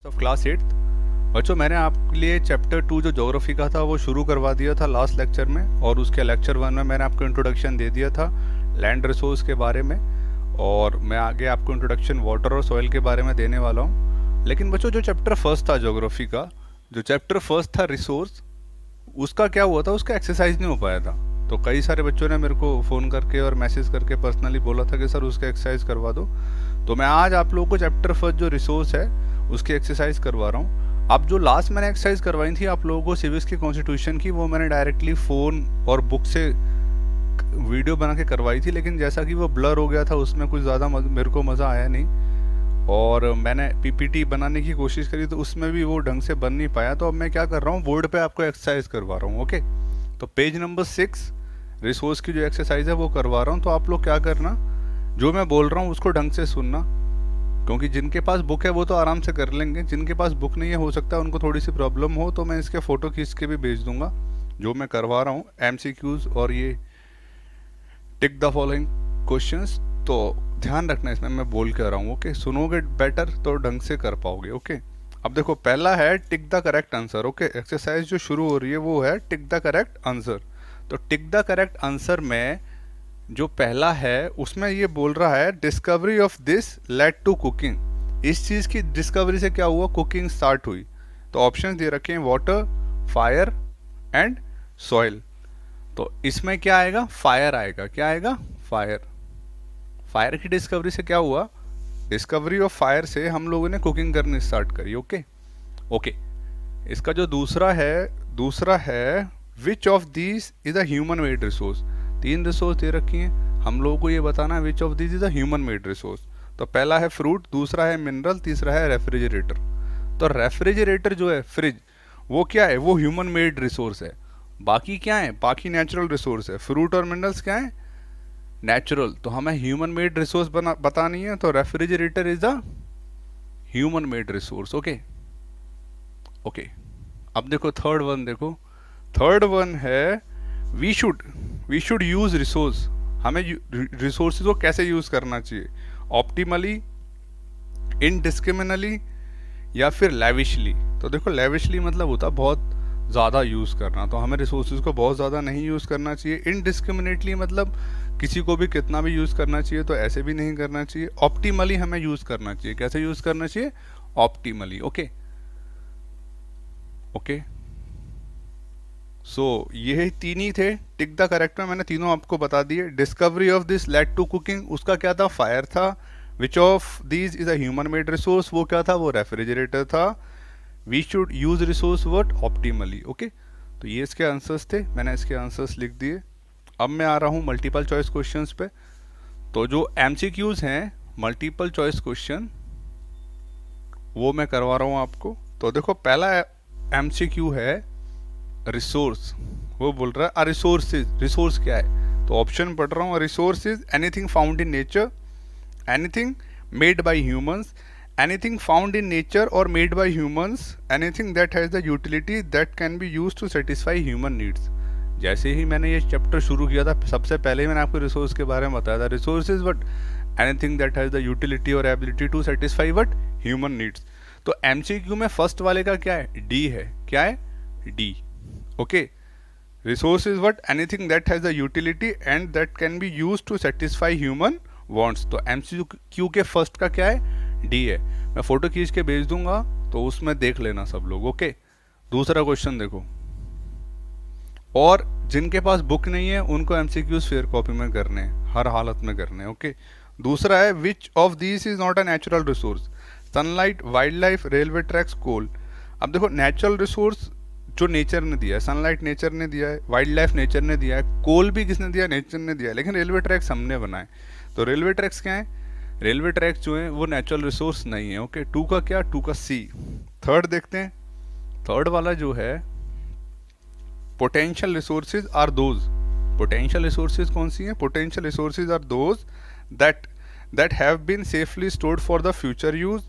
Of class 8। बच्चों, मैंने आपके लिए चैप्टर 2 जो ज्योग्राफी का था वो शुरू करवा दिया था लास्ट लेक्चर में, और उसके लेक्चर 1 में मैंने आपको इंट्रोडक्शन दे दिया था लैंड रिसोर्स के बारे में, और मैं आगे आपको इंट्रोडक्शन वाटर और सॉइल के बारे में देने वाला हूँ। लेकिन बच्चों, जो चैप्टर फर्स्ट था ज्योग्राफी का, जो चैप्टर फर्स्ट था रिसोर्स, उसका क्या हुआ था, उसका एक्सरसाइज नहीं हो पाया था। तो कई सारे बच्चों ने मेरे को फ़ोन करके और मैसेज करके पर्सनली बोला था कि सर उसका एक्सरसाइज करवा दो। तो मैं आज आप लोगों को चैप्टर फर्स्ट जो रिसोर्स है उसकी एक्सरसाइज करवा रहा हूँ। अब जो लास्ट मैंने एक्सरसाइज करवाई थी आप लोगों को सिविक्स की कॉन्स्टिट्यूशन की, वो मैंने डायरेक्टली फ़ोन और बुक से वीडियो बना के करवाई थी, लेकिन जैसा कि वो ब्लर हो गया था उसमें कुछ ज़्यादा मेरे को मज़ा आया नहीं, और मैंने पीपीटी बनाने की कोशिश करी तो उसमें भी वो ढंग से बन नहीं पाया। तो अब मैं क्या कर रहा हूँ, बोर्ड पे आपको एक्सरसाइज करवा रहा हूँ। ओके, तो पेज नंबर 6 रिसोर्स की जो एक्सरसाइज है वो करवा रहा हूँ। तो आप लोग क्या करना, जो मैं बोल रहा हूँ उसको ढंग से सुनना, क्योंकि जिनके पास बुक है वो तो आराम से कर लेंगे, जिनके पास बुक नहीं है हो सकता है उनको थोड़ी सी प्रॉब्लम हो, तो मैं इसके फ़ोटो खींच के भी भेज दूंगा जो मैं करवा रहा हूँ एमसीक्यूज और ये टिक द फॉलोइंग क्वेश्चंस। तो ध्यान रखना, इसमें मैं बोल के रहा हूँ। ओके, सुनोगे बेटर तो ढंग से कर पाओगे। ओके, अब देखो पहला है tick the correct answer. Okay, exercise जो शुरू हो रही है वो है टिक द करेक्ट आंसर। तो टिक द करेक्ट आंसर में जो पहला है उसमें ये बोल रहा है discovery of this led to cooking. इस चीज़ की डिस्कवरी से क्या हुआ, कुकिंग स्टार्ट हुई। तो ऑप्शन दे रखे हैं वाटर, फायर एंड सॉइल। तो इसमें क्या आएगा, फायर आएगा। क्या आएगा, फायर। फायर की डिस्कवरी से क्या हुआ, डिस्कवरी ऑफ फायर से हम लोगों ने कुकिंग करनी स्टार्ट करी। ओके ओके, इसका जो दूसरा है which of these is a human made resource. 3 resource दे रखी हैं, हम लोगों को ये बताना है which of these is a human made resource. तो पहला है फ्रूट, दूसरा है मिनरल, तीसरा है रेफ्रिजरेटर। तो रेफ्रिजरेटर जो है, फ्रिज, वो क्या है, वो ह्यूमन मेड रिसोर्स है। बाकी क्या है, बाकी नेचुरल रिसोर्स है। फ्रूट और मिनरल्स क्या है, नेचुरल। तो हमें ह्यूमन मेड रिसोर्स बतानी है, तो refrigerator is a human made resource. Okay okay, अब देखो थर्ड वन, देखो थर्ड वन है वी शुड यूज रिसोर्स। हमें रिसोर्सेज को कैसे यूज करना चाहिए, ऑप्टिमली, इनडिस्क्रिमिनली या फिर लेविशली। तो देखो लेविशली मतलब होता बहुत ज़्यादा यूज़ करना, तो हमें रिसोर्सेज को बहुत ज़्यादा नहीं यूज़ करना चाहिए। इनडिस्क्रिमिनेटली मतलब किसी को भी कितना भी यूज़ करना चाहिए, तो ऐसे भी नहीं करना चाहिए। ऑप्टिमली हमें यूज़ करना चाहिए। कैसे यूज़ करना चाहिए, ऑप्टिमली। ओके ओके, सो ये तीन ही थे टिक द करेक्ट में, मैंने तीनों आपको बता दिए। Discovery of this led to cooking, उसका क्या था, फायर था। Which of these is a human made resource, वो क्या था, वो रेफ्रिजरेटर था। We should use resource word optimally. Okay, तो ये इसके आंसर्स थे, मैंने इसके आंसर्स लिख दिए। अब मैं आ रहा हूँ मल्टीपल चॉइस क्वेश्चंस पे। तो जो एमसीक्यूज हैं, मल्टीपल चॉइस क्वेश्चन, वो मैं करवा रहा हूँ आपको। तो देखो पहला एमसीक्यू है रिसोर्स, वो बोल रहा है अ रिसोर्सेज। रिसोर्स क्या है, तो ऑप्शन पढ़ रहा हूँ। Resource is anything found in nature, anything made by humans, anything found in nature or made by humans, anything that has the utility that can be used to satisfy human needs। जैसे ही मैंने ये chapter शुरू किया था, सबसे पहले ही मैंने आपको रिसोर्स के बारे में बताया था। Resources but anything that has the utility और ability to satisfy what human needs. तो एमसीक्यू में फर्स्ट वाले का क्या है, डी है। क्या है, D. Okay, resource is what anything that has the utility and that can be use to satisfy human wants. तो एमसीक्यू के फर्स्ट का क्या है, डी है। मैं फोटो खींच के भेज दूंगा तो उसमें देख लेना सब लोग। ओके, दूसरा क्वेश्चन देखो, और जिनके पास बुक नहीं है उनको एमसीक्यूज फेयर कॉपी में करने हैं, हर हालत में करने हैं। ओके, दूसरा है which of this is not a natural resource, sunlight, wildlife, railway tracks, coal. अब देखो नेचुरल रिसोर्स जो नेचर ने दिया है, सनलाइट नेचर ने दिया है, वाइल्ड लाइफ नेचर ने दिया है, कोल भी किसने दिया, नेचर ने दिया है, लेकिन रेलवे ट्रैक्स हमने बनाए। तो रेलवे ट्रैक्स क्या है, रेलवे ट्रैक्स जो है वो नेचुरल रिसोर्स नहीं है। ओके, टू का क्या, टू का सी। थर्ड देखते हैं, थर्ड वाला जो है potential resources are those. Potential resources कौन सी हैं, potential resources are those that have been safely stored for the future use.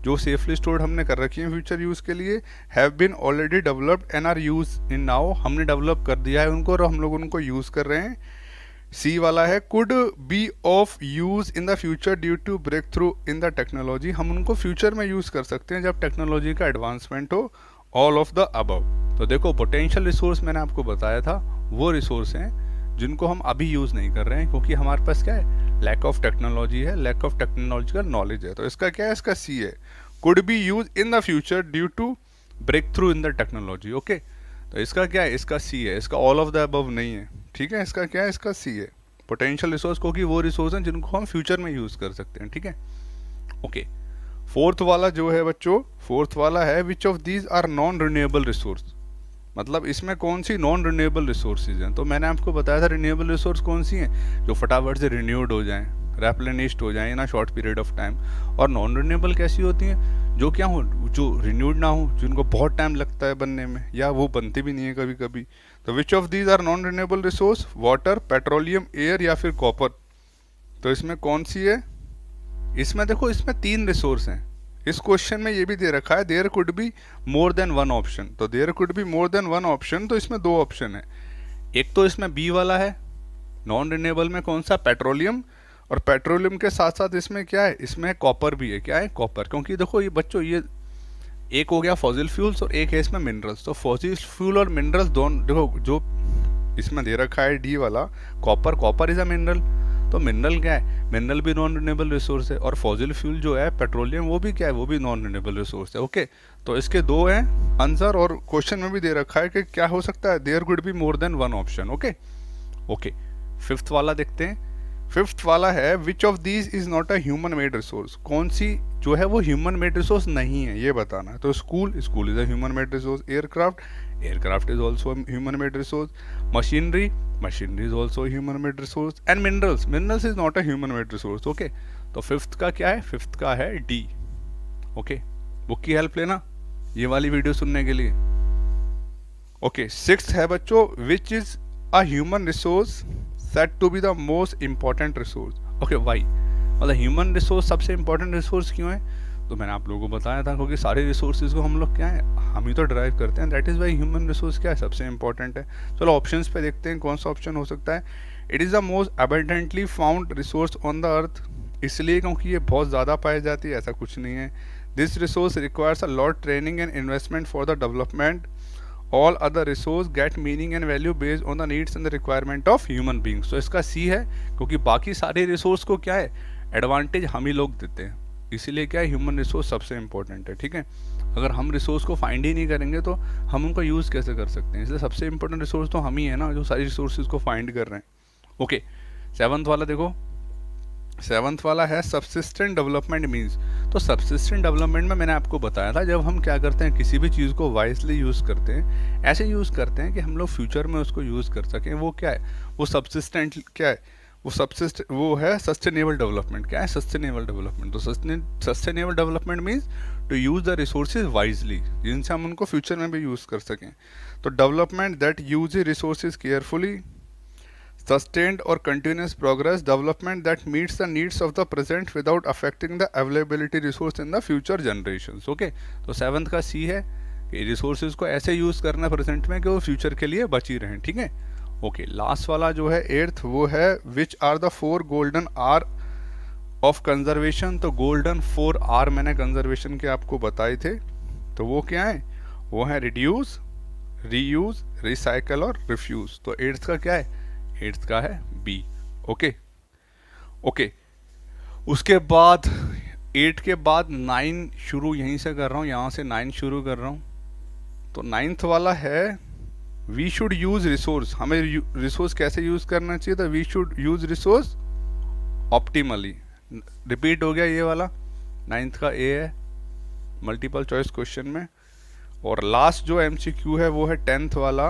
जो सेफली स्टोर्ड हमने कर रखी है फ्यूचर यूज के लिए। Have been already developed and are use in now, हमने डेवलप कर दिया है उनको और हम लोग उनको यूज कर रहे हैं। सी वाला है could be of use in the future due to breakthrough in the technology, हम उनको फ्यूचर में यूज कर सकते हैं जब टेक्नोलॉजी का एडवांसमेंट हो, ऑल ऑफ द अबव। तो देखो पोटेंशियल रिसोर्स मैंने आपको बताया था वो रिसोर्स हैं जिनको हम अभी यूज नहीं कर रहे हैं क्योंकि हमारे पास क्या है, लैक ऑफ टेक्नोलॉजी है, लैक ऑफ टेक्नोलॉजिकल नॉलेज है। तो इसका क्या है, इसका सी है, could be use in the future due to breakthrough in the technology. Okay, तो इसका क्या है, इसका सी है, इसका ऑल ऑफ द अबव नहीं है। ठीक है, इसका क्या है, इसका सी है, पोटेंशियल रिसोर्स क्योंकि वो रिसोर्स हैं जिनको हम फ्यूचर में यूज कर सकते हैं। ठीक है, ओके। फोर्थ वाला जो है बच्चों, फोर्थ वाला है which of these are non renewable resource, मतलब इसमें कौन सी नॉन रिन्यूएबल रिसोर्सेज हैं। तो मैंने आपको बताया था रिन्यूएबल रिसोर्स कौन सी हैं, जो फटाफट से रिन्यूड हो जाएं, रेप्लेनिश्ड हो जाएं in a short period of time. और नॉन रिन्यूएबल कैसी होती हैं, जो क्या हो, जो रिन्यूड ना हो, जिनको बहुत टाइम लगता है बनने में, या वो बनती भी नहीं है कभी कभी। तो which of these are non renewable resource, water, petroleum, air या फिर कॉपर। तो इसमें कौन सी है, इसमें देखो इसमें 3 रिसोर्स हैं। इस क्वेश्चन में ये भी दे रखा है there could be more than one option, तो there could be more than one option, तो इसमें 2 ऑप्शन है। एक तो इसमें बी वाला है नॉन रिन्यूएबल में, कौन सा, पेट्रोलियम, और पेट्रोलियम के साथ साथ इसमें क्या है, इसमें कॉपर भी है। क्या है, कॉपर, क्योंकि देखो ये बच्चों ये एक हो गया फॉसिल फ्यूल्स और एक है इसमें मिनरल्स। तो फॉसिल फ्यूल और मिनरल्स दोनों, देखो जो इसमें दे रखा है डी वाला copper, copper is a mineral, तो मिनरल क्या है, मिनरल भी नॉन रिन्यूएबल रिसोर्स है, और फॉसिल फ्यूल जो है पेट्रोलियम वो भी क्या है, वो भी नॉन रिन्यूएबल रिसोर्स है। ओके, तो इसके 2 हैं आंसर, और क्वेश्चन में भी दे रखा है कि क्या हो सकता है, there could be more than one option. Okay okay, fifth वाला देखते हैं। फिफ्थ वाला है which of these is not a human made resource, कौन सी जो है वो ह्यूमन मेड रिसोर्स नहीं है, ये बताना है। तो school, school is a human made resource, aircraft, aircraft is also human made resource, machinery, machinery is also human made resource, and minerals, minerals is not a human made resource. Okay, तो fifth का क्या है, fifth का है D. Okay, book की help लेना ये वाली वीडियो सुनने के लिए। ओके, सिक्स्थ है बच्चों which is a human resource set to be the most important resource. Okay, why, मतलब ह्यूमन रिसोर्स सबसे इंपॉर्टेंट रिसोर्स क्यों है, तो मैंने आप लोगों को बताया था क्योंकि सारे रिसोर्सेज को हम लोग क्या है, हम ही तो ड्राइव करते हैं, that is why human resource क्या है, सबसे इंपॉर्टेंट है। चलो ऑप्शंस पे देखते हैं कौन सा ऑप्शन हो सकता है। It is the most abundantly found resource on the earth, इसलिए क्योंकि ये बहुत ज़्यादा पाई जाती है, ऐसा कुछ नहीं है। This resource requires a lot training and investment for the development, all other resource get meaning and value based on the needs and the requirement of human beings. तो इसका सी है, क्योंकि बाकी सारे रिसोर्स को क्या है, एडवांटेज हम ही लोग देते हैं, इसीलिए क्या है, ह्यूमन रिसोर्स सबसे इंपॉर्टेंट है। ठीक है, अगर हम रिसोर्स को फाइंड ही नहीं करेंगे तो हम उनको यूज़ कैसे कर सकते हैं, इसलिए सबसे इंपॉर्टेंट रिसोर्स तो हम ही है ना, जो सारी रिसोर्सेज को फाइंड कर रहे हैं। ओके, सेवंथ वाला देखो, सेवंथ वाला है सबसिस्टेंट डेवलपमेंट मीन्स। तो सबसिस्टेंट डेवलपमेंट में मैंने आपको बताया था, जब हम क्या करते हैं, किसी भी चीज़ को वाइजली यूज़ करते हैं, ऐसे यूज़ करते हैं कि हम लोग फ्यूचर में उसको यूज़ कर सकें, वो क्या है, वो सबसिस्टेंट क्या है, वो है सस्टेनेबल डेवलपमेंट। क्या है सस्टेनेबल डेवलपमेंट, तो sustainable development means to use the resources wisely, जिनसे हम उनको फ्यूचर में भी यूज़ कर सकें। तो development that use resources carefully, sustained or continuous progress, development that meets the needs of the present without affecting the availability resource in the future generations. Okay, तो seventh का सी है कि रिसोर्सेज को ऐसे यूज़ करना प्रेजेंट में कि वो फ्यूचर के लिए बची रहें। ठीक है, ओके, लास्ट वाला जो है एट्थ, वो है which are the 4 golden R of conservation. तो गोल्डन 4 आर मैंने कंजर्वेशन के आपको बताए थे, तो वो क्या है, वो है रिड्यूस, रीयूज, रिसाइकल और रिफ्यूज। तो एट्थ का क्या है, एट्थ का है बी। ओके ओके, उसके बाद 8 के बाद 9 शुरू यहीं से कर रहा हूँ, यहाँ से 9 शुरू कर रहा हूँ। तो 9th वाला है वी शुड यूज रिसोर्स, हमें रिसोर्स कैसे यूज करना चाहिए, तो we should use resource optimally. Repeat हो गया ये वाला, 9th का ए है मल्टीपल चॉइस क्वेश्चन में। और लास्ट जो MCQ है वो है 10th वाला,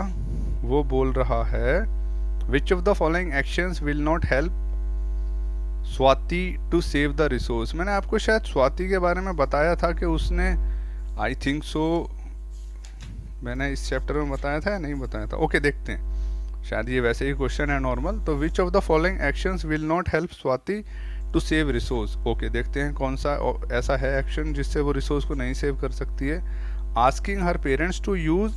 वो बोल रहा है Which of the following actions will not help Swati to save the resource। मैंने आपको शायद स्वाति के बारे में बताया था कि उसने आई थिंक सो मैंने इस चैप्टर में बताया था या नहीं बताया था। ओके, देखते हैं, शायद ये वैसे ही क्वेश्चन है नॉर्मल। तो which of the following actions will not help Swati to save resource. Okay, देखते हैं कौन सा ऐसा है एक्शन जिससे वो रिसोर्स को नहीं सेव कर सकती है। Asking her parents to use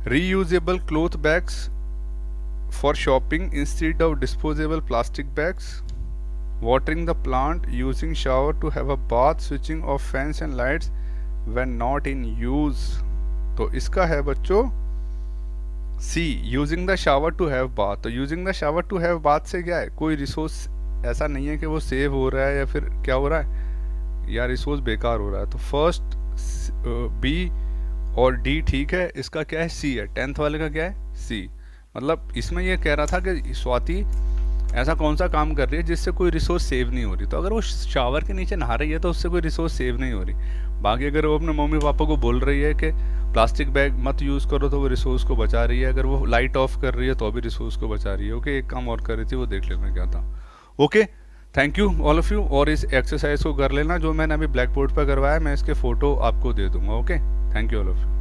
reusable cloth bags for shopping instead of disposable plastic bags, watering the plant, using shower to have a bath, switching off fans and lights when not in use। तो इसका है बच्चों C, using the shower to have bath. तो using the shower to have bath से क्या है, कोई resource ऐसा नहीं है कि वो सेव हो रहा है या फिर क्या हो रहा है या रिसोर्स बेकार हो रहा है। तो फर्स्ट बी और डी ठीक है, इसका क्या है सी है, 10th वाले का क्या है सी। मतलब इसमें ये कह रहा था कि स्वाति ऐसा कौन सा काम कर रही है जिससे कोई रिसोर्स सेव नहीं हो रही। तो अगर वो शावर के नीचे नहा रही है तो उससे कोई रिसोर्स सेव नहीं हो रही। बाकी अगर वो अपने मम्मी पापा को बोल रही है कि प्लास्टिक बैग मत यूज़ करो तो वो रिसोर्स को बचा रही है। अगर वो लाइट ऑफ कर रही है तो भी रिसोर्स को बचा रही है। ओके, एक काम और कर रही थी, वो देख लेना क्या था। Okay, thank you all of you. और इस एक्सरसाइज को कर लेना जो मैंने अभी ब्लैक बोर्ड पर करवाया, मैं इसके फ़ोटो आपको दे दूंगा। Okay, thank you all of you.